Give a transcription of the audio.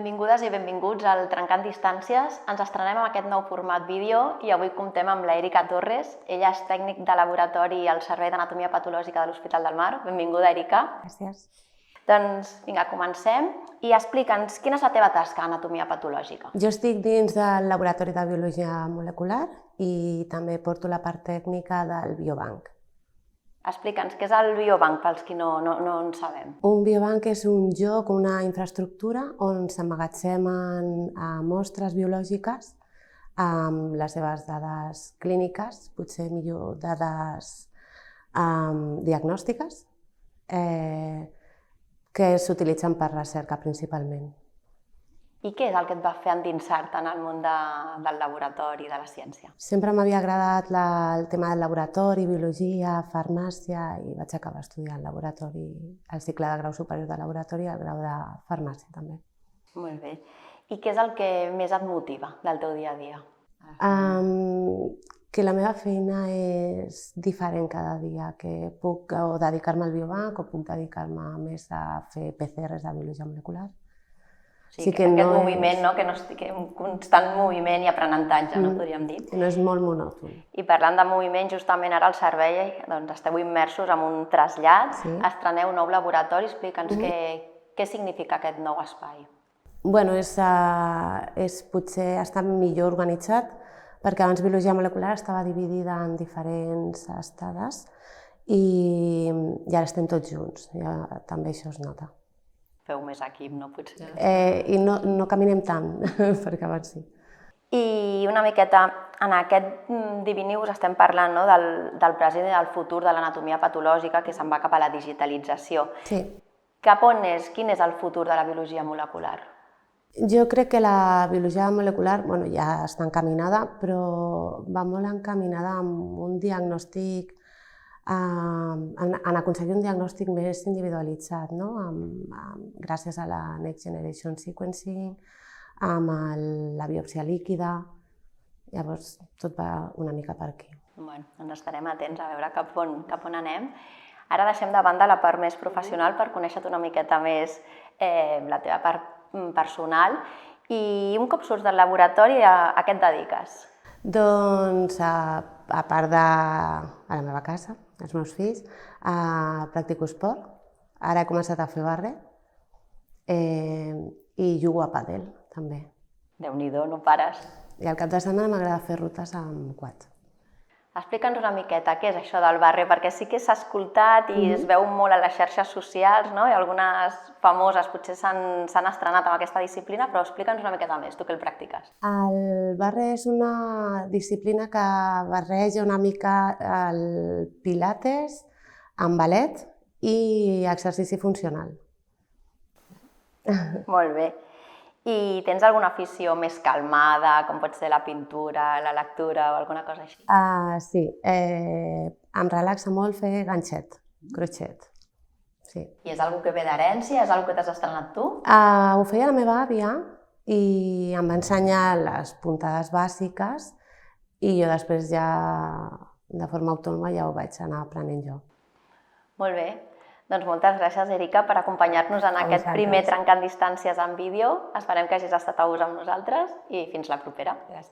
Benvingudes i benvinguts al Trencant Distàncies. Ens estrenem amb aquest nou format vídeo i avui comptem amb l'Erika Torres. Ella és tècnic de laboratori al Servei d'Anatomia Patològica de l'Hospital del Mar. Benvinguda, Erika. Gràcies. Doncs vinga, comencem i explica'ns quina és la teva tasca a anatomia patològica. Jo estic dins del Laboratori de Biologia Molecular i també porto la part tècnica del biobanc. Explica'ns què és el biobanc pels qui no en sabem. Un biobanc és un lloc, una infraestructura on s'emmagatzemen mostres biològiques amb les seves dades clíniques, potser millor dades diagnòstiques, que s'utilitzen per recerca principalment. I què és el que et va fer endinsar-te en el món del laboratori, de la ciència? Sempre m'havia agradat el tema del laboratori, biologia, farmàcia, i vaig acabar estudiant laboratori, el cicle de grau superior de laboratori i el grau de farmàcia també. Molt bé. I què és el que més et motiva del teu dia a dia? Que la meva feina és diferent cada dia, que puc dedicar-me al biobanc o puc dedicar-me més a fer PCRs de biologia molecular. Sí, que aquest moviment, que no estigui en constant moviment i aprenentatge, podríem dir. No és molt monòton. I parlant de moviment, justament ara al servei esteu immersos en un trasllat, estreneu un nou laboratori, explica'ns què significa aquest nou espai. Bueno, potser està millor organitzat, perquè abans biologia molecular estava dividida en diferents estades i ara estem tots junts, també això es nota. Feu més equip, no? Potser. I no caminem tant, perquè abans sí. I una miqueta, en aquest Divinews estem parlant del present i del futur de l'anatomia patològica que se'n va cap a la digitalització. Sí. Cap on és? Quin és el futur de la biologia molecular? Jo crec que la biologia molecular ja està encaminada, però va molt encaminada amb un diagnòstic, en aconseguir un diagnòstic més individualitzat, gràcies a la Next Generation Sequencing, amb la biòpsia líquida. Llavors, tot va una mica per aquí. Doncs estarem atents a veure cap on anem. Ara deixem de banda la part més professional per conèixer-te una miqueta més la teva part personal. I un cop surts del laboratori, a què et dediques? Doncs, a part de la meva casa, els meus fills, practico esport. Ara he començat a fer barre i jugo a pàdel, també. Déu-n'hi-do, no pares. I al cap de setmana m'agrada fer rutes amb quad. Explica'ns una miqueta què és això del barre, perquè sí que s'ha escoltat i es veu molt a les xarxes socials, i algunes famoses potser s'han estrenat amb aquesta disciplina, però explica'ns una miqueta més, tu que el practiques. El barre és una disciplina que barreja una mica el pilates amb ballet i exercici funcional. Molt bé. I tens alguna afició més calmada, com pot ser la pintura, la lectura o alguna cosa així? Sí, em relaxa molt fer ganxet, crochet. Sí. I és alguna que ve d'herència? És alguna que t'has estrenat tu? Ho feia la meva àvia i em va ensenyar les puntades bàsiques i jo després ja, de forma autònoma, ja ho vaig anar aprenent jo. Molt bé. Doncs moltes gràcies, Erika, per acompanyar-nos en aquest primer Trencant Distàncies en vídeo. Esperem que hagis estat a gust amb nosaltres i fins la propera. Gràcies.